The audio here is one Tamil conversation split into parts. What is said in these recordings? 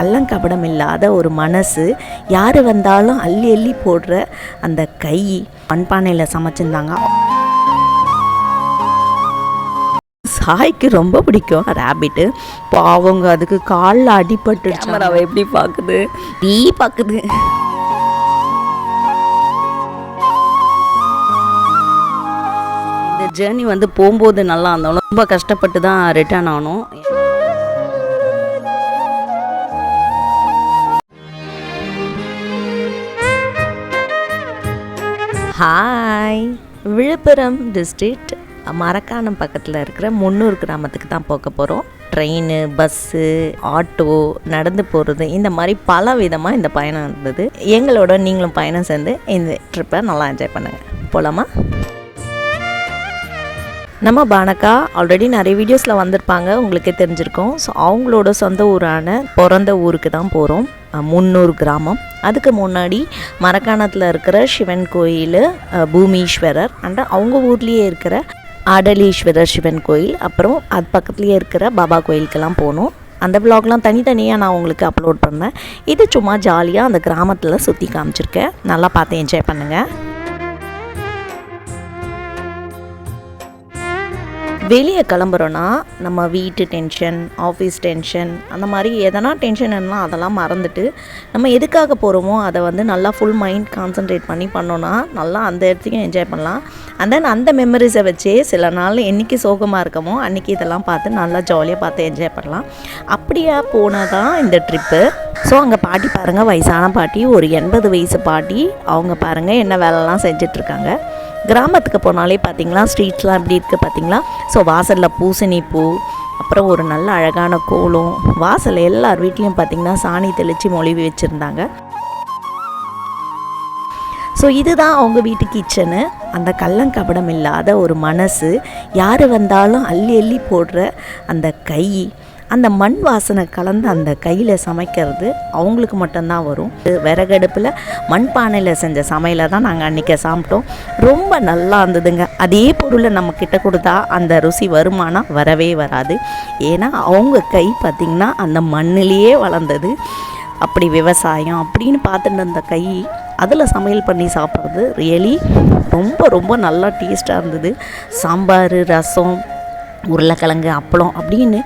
கள்ளங்கபடம் இல்லாத ஒரு மனசு, யார் வந்தாலும் அள்ளி அள்ளி போடுற அந்த கை, மண்பானையில் சமைச்சிருந்தாங்க. சாய்க்கு ரொம்ப பிடிக்கும் ரேபிட்டு. பாவங்க அதுக்கு காலில் அடிபட்டு கேமராவை எப்படி பார்க்குது, நீ பார்க்குது. இந்த ஜேர்னி வந்து போகும்போது நல்லா இருந்தாலும் ரொம்ப கஷ்டப்பட்டு தான் ரிட்டர்ன் ஆனோம். ஹாய், விழுப்புரம் டிஸ்ட்ரிக்ட் மரக்காணம் பக்கத்தில் இருக்கிற முன்னூர் கிராமத்துக்கு தான் போக போகிறோம். ட்ரெயின், பஸ்ஸு, ஆட்டோ, நடந்து போகிறது, இந்த மாதிரி பல விதமாக இந்த பயணம் இருந்தது. எங்களோட நீங்களும் பயணம் சேர்ந்து இந்த ட்ரிப்பை நல்லா என்ஜாய் பண்ணுங்கள். போகலாமா? நம்ம பானக்கா ஆல்ரெடி நிறைய வீடியோஸில் வந்திருப்பாங்க, உங்களுக்கே தெரிஞ்சிருக்கோம். ஸோ அவங்களோட சொந்த ஊரான பிறந்த ஊருக்கு தான் போகிறோம், முன்னூர் கிராமம். அதுக்கு முன்னாடி மரக்காணத்தில் இருக்கிற சிவன் கோயில், பூமீஸ்வரர் அண்ட் அவங்க ஊர்லேயே இருக்கிற ஆடலீஸ்வரர் சிவன் கோயில், அப்புறம் அது பக்கத்துலேயே இருக்கிற பாபா கோயிலுக்கெல்லாம் போகணும். அந்த விலாக்லாம் தனித்தனியாக நான் உங்களுக்கு அப்லோட் பண்ணேன். இது சும்மா ஜாலியாக அந்த கிராமத்தில் சுற்றி காமிச்சிருக்கேன். நல்லா பார்த்து என்ஜாய் பண்ணுங்கள். வெளியே கிளம்புறோன்னா நம்ம வீட்டு டென்ஷன், ஆஃபீஸ் டென்ஷன், அந்த மாதிரி எதனா டென்ஷன் இருந்தால் அதெல்லாம் மறந்துட்டு நம்ம எதுக்காக போகிறோமோ அதை வந்து நல்லா ஃபுல் மைண்ட் கான்சன்ட்ரேட் பண்ணி பண்ணோன்னா நல்லா அந்த இடத்துக்கும் என்ஜாய் பண்ணலாம். அண்ட் தென் அந்த மெமரிஸை வச்சே சில நாள் என்றைக்கு சோகமாக இருக்கமோ அன்றைக்கி இதெல்லாம் பார்த்து நல்லா ஜாலியாக பார்த்து என்ஜாய் பண்ணலாம். அப்படியே போனால் தான் இந்த ட்ரிப்பு. ஸோ அங்கே பாட்டி பாருங்கள், வயசான பாட்டி, ஒரு 80 வயசு பாட்டி. அவங்க பாருங்கள் என்ன வேலைலாம் செஞ்சிட்ருக்காங்க. கிராமத்துக்கு போனாலே பார்த்திங்களா ஸ்ட்ரீட்ஸ்லாம் எப்படி இருக்குது பார்த்திங்களா. ஸோ வாசலில் பூசணி பூ, அப்புறம் ஒரு நல்ல அழகான கோலம், வாசல் எல்லார் வீட்லேயும் பார்த்திங்கன்னா சாணி தெளித்து மொழிவி வச்சுருந்தாங்க. ஸோ இதுதான் அவங்க வீட்டு கிச்சனு. அந்த கள்ளங்கபடம் இல்லாத ஒரு மனசு, யார் வந்தாலும் அள்ளி அள்ளி போடுற அந்த கை, அந்த மண் வாசனை கலந்து அந்த கையில் சமைக்கிறது அவங்களுக்கு மட்டும்தான் வரும். விறகடுப்பில் மண்பானையில் செஞ்ச சமையலை தான் நாங்கள் அன்றைக்கி சாப்பிட்டோம். ரொம்ப நல்லா இருந்ததுங்க. அதே பொருளை நம்மக்கிட்ட கொடுத்தா அந்த ருசி வருமானா வரவே வராது. ஏன்னா அவங்க கை பார்த்திங்கன்னா அந்த மண்ணிலேயே வளர்ந்தது. அப்படி விவசாயம் அப்படின்னு பார்த்துட்டு அந்த கை அதில் சமையல் பண்ணி சாப்பிட்றது ரியலி ரொம்ப ரொம்ப நல்லா டேஸ்ட்டாக இருந்தது. சாம்பார், ரசம், உருளைக்கிழங்கு, அப்பளம் அப்படின்னு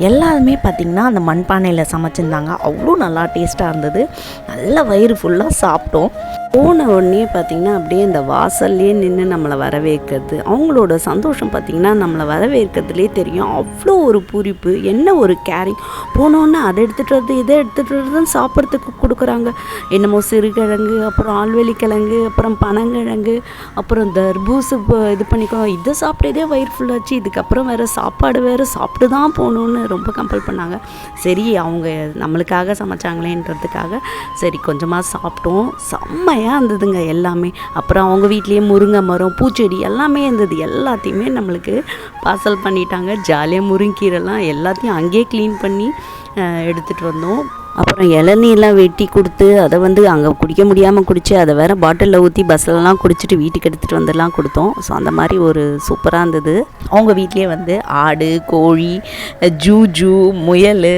எல்லாருமே பார்த்திங்கன்னா அந்த மண்பானையில் சமைச்சிருந்தாங்க. அவ்வளோ நல்லா டேஸ்ட்டாக இருந்தது. நல்லா வயிறு ஃபுல்லாக சாப்பிட்டோம். போன உடனே பார்த்திங்கன்னா அப்படியே இந்த வாசல்லே நின்று நம்மளை வரவேற்கிறது, அவங்களோட சந்தோஷம் பார்த்திங்கன்னா நம்மளை வரவேற்கிறதுலே தெரியும். அவ்வளோ ஒரு பூரிப்பு, என்ன ஒரு கேரிங். போனோன்னே அதை எடுத்துகிட்டு வருது, இதை எடுத்துகிட்டு வருதுன்னு சாப்பிட்றதுக்கு கொடுக்குறாங்க. என்னமோ சிறுகிழங்கு, அப்புறம் ஆழ்வெளி கிழங்கு, அப்புறம் பனங்கிழங்கு, அப்புறம் தர்பூசு இது பண்ணிக்கணும். இதை சாப்பிட்டதே வயிறு ஃபுல்லாச்சு, இதுக்கப்புறம் வேறு சாப்பாடு வேறு சாப்பிட்டு தான் போகணுன்னு ரொம்ப கம்பல் பண்ணாங்க. சரி, அவங்க நம்மளுக்காக சமைச்சாங்களேன்றதுக்காக சரி கொஞ்சமாக சாப்பிட்டோம். செம்மையாக இருந்ததுங்க எல்லாமே. அப்புறம் அவங்க வீட்லேயே முருங்கை மரம், பூச்செடி எல்லாமே இருந்தது. எல்லாத்தையுமே நம்மளுக்கு பார்சல் பண்ணிட்டாங்க. ஜாலியாக முருங்கீரெல்லாம் எல்லாத்தையும் அங்கேயே க்ளீன் பண்ணி எடுத்துகிட்டு வந்தோம். அப்புறம் இளநீர்லாம் வெட்டி கொடுத்து அதை வந்து அங்கே குடிக்க முடியாமல் குடித்து அதை வேறு பாட்டிலில் ஊற்றி பஸ்ஸிலலாம் குடிச்சிட்டு வீட்டுக்கு எடுத்துகிட்டு வந்துடலாம் கொடுத்தோம். ஸோ அந்த மாதிரி ஒரு சூப்பராக இருந்தது. அவங்க வீட்லேயே வந்து ஆடு, கோழி, ஜூஜு, முயல்,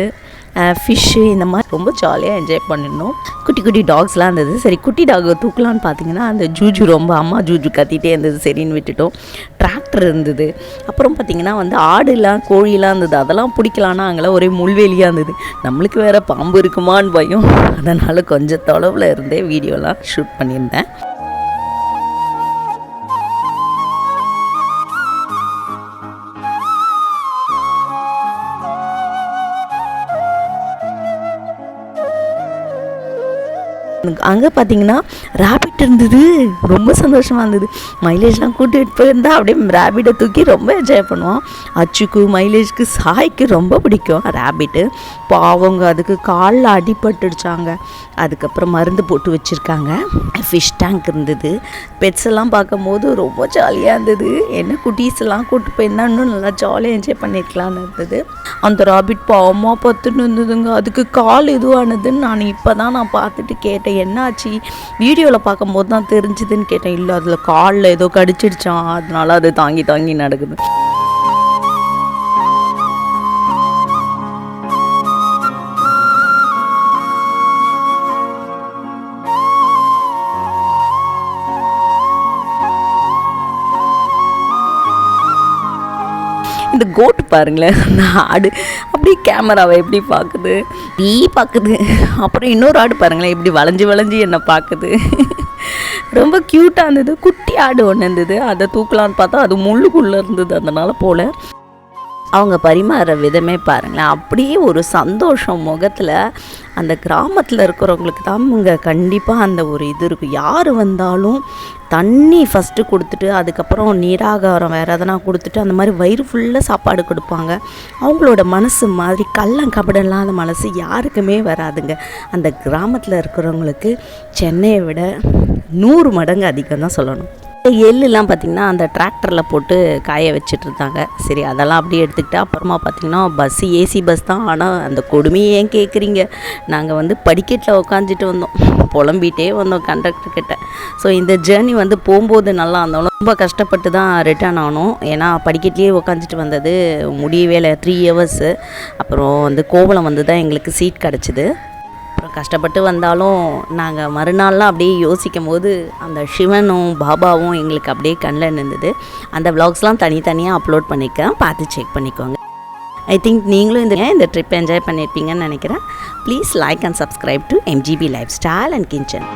ஃபிஷ்ஷு, இந்த மாதிரி ரொம்ப ஜாலியாக என்ஜாய் பண்ணிடணும். குட்டி குட்டி டாக்ஸ்லாம் இருந்தது. சரி குட்டி டாகை தூக்கலான்னு பார்த்தீங்கன்னா அந்த ஜூஜு ரொம்ப அம்மா ஜூஜு கத்திகிட்டே இருந்தது. சரின்னு விட்டுட்டோம். டிராக்டர் இருந்தது. அப்புறம் பார்த்திங்கன்னா வந்து ஆடுலாம், கோழிலாம் இருந்தது. அதெல்லாம் பிடிக்கலான்னா அங்கெல்லாம் ஒரே முள்வேலியாக இருந்தது. நம்மளுக்கு வேறு பாம்பு இருக்குமான்னு பயம். அதனால் கொஞ்சம் தொலைவில் இருந்தே வீடியோலாம் ஷூட் பண்ணியிருந்தேன். அங்கே பார்த்தீங்கன்னா ரேபிட் இருந்தது. ரொம்ப சந்தோஷமாக இருந்தது. மைலேஜ்லாம் கூட்டிகிட்டு போயிருந்தால் அப்படியே ரேபிட்டை தூக்கி ரொம்ப என்ஜாய் பண்ணுவோம். அச்சுக்கு, மைலேஜ்க்கு, சாய்க்கு ரொம்ப பிடிக்கும் ரேபிட்டு. பாவங்க அதுக்கு காலில் அடிபட்டுடுச்சாங்க. அதுக்கப்புறம் மருந்து போட்டு வச்சுருக்காங்க. ஃபிஷ் டேங்க் இருந்தது. பெட்ஸ் எல்லாம் பார்க்கும்போது ரொம்ப ஜாலியாக இருந்தது. என்ன குட்டீஸ் எல்லாம் கூப்பிட்டு போயிருந்தா இன்னும் நல்லா ஜாலியாக என்ஜாய் பண்ணியிருக்கலான்னு இருந்தது. அந்த ராபிட் பாவமாக பார்த்துட்டு இருந்ததுங்க. அதுக்கு கால் எதுவானதுன்னு நான் பார்த்துட்டு கேட்டேன், என்னாச்சு? வீடியோவில் பார்க்கும்போது தான் தெரிஞ்சுதுன்னு கேட்டேன். இல்லை, அதில் காலில் ஏதோ கடிச்சிடுச்சான், அதனால அது தாங்கி தாங்கி நடக்குது. அந்த கோட்டு பாருங்களேன், அந்த ஆடு அப்படியே கேமராவை எப்படி பார்க்குது, பார்க்குது. அப்புறம் இன்னொரு ஆடு பாருங்களேன், இப்படி வளைஞ்சி வளைஞ்சி என்னை பார்க்குது. ரொம்ப க்யூட்டாக இருந்தது. குட்டி ஆடு ஒன்று இருந்தது, அதை தூக்கலான்னு பார்த்தா அது முள்ளுக்குள்ளே இருந்தது, அதனால் போல். அவங்க பரிமாறுற விதமே பாருங்களேன், அப்படியே ஒரு சந்தோஷம் முகத்தில். அந்த கிராமத்தில் இருக்கிறவங்களுக்கு தான் இங்கே கண்டிப்பாக அந்த ஒரு இது இருக்கும். யார் வந்தாலும் தண்ணி ஃபஸ்ட்டு கொடுத்துட்டு அதுக்கப்புறம் நீராகாரம் வேறு எதனா கொடுத்துட்டு அந்த மாதிரி வயிறு ஃபுல்லாக சாப்பாடு கொடுப்பாங்க. அவங்களோட மனசு மாதிரி கள்ளங்கபடம் இல்லாத மனசு யாருக்குமே வராதுங்க. அந்த கிராமத்தில் இருக்கிறவங்களுக்கு சென்னையை விட 100 மடங்கு அதிகம் தான் சொல்லணும். எள்ளுலாம் பார்த்திங்கன்னா அந்த டிராக்டரில் போட்டு காய வச்சுட்டு இருந்தாங்க. சரி, அதெல்லாம் அப்படியே எடுத்துக்கிட்டு அப்புறமா பார்த்திங்கன்னா பஸ்ஸு ஏசி பஸ் தான். ஆனால் அந்த கொடுமையை ஏன் கேட்குறீங்க, நாங்கள் வந்து படிக்கட்டில் உட்காந்துட்டு வந்தோம், புலம்பிகிட்டே வந்தோம் கண்டக்டர்கிட்ட. ஸோ இந்த ஜேர்னி வந்து போகும்போது நல்லா இருந்தாலும் ரொம்ப கஷ்டப்பட்டு தான் ரிட்டர்ன் ஆனோம். ஏன்னா படிக்கட்டிலே உட்காந்துட்டு வந்தது முடியவே இல்லை. 3 ஹவர்ஸு. அப்புறம் வந்து கோவளம் வந்து தான் எங்களுக்கு சீட் கிடச்சிது. அப்புறம் கஷ்டப்பட்டு வந்தாலும் நாங்கள் மறுநாள்லாம் அப்படியே யோசிக்கும் போது அந்த சிவனும் பாபாவும் எங்களுக்கு அப்படியே கண்ணில் இருந்தது. அந்த விலாக்ஸ்லாம் தனித்தனியாக அப்லோட் பண்ணியிருக்கேன், பார்த்து செக் பண்ணிக்கோங்க. ஐ திங்க் நீங்களும் இந்த ட்ரிப் என்ஜாய் பண்ணியிருப்பீங்கன்னு நினைக்கிறேன். Please like and subscribe to MGB life style and kitchen.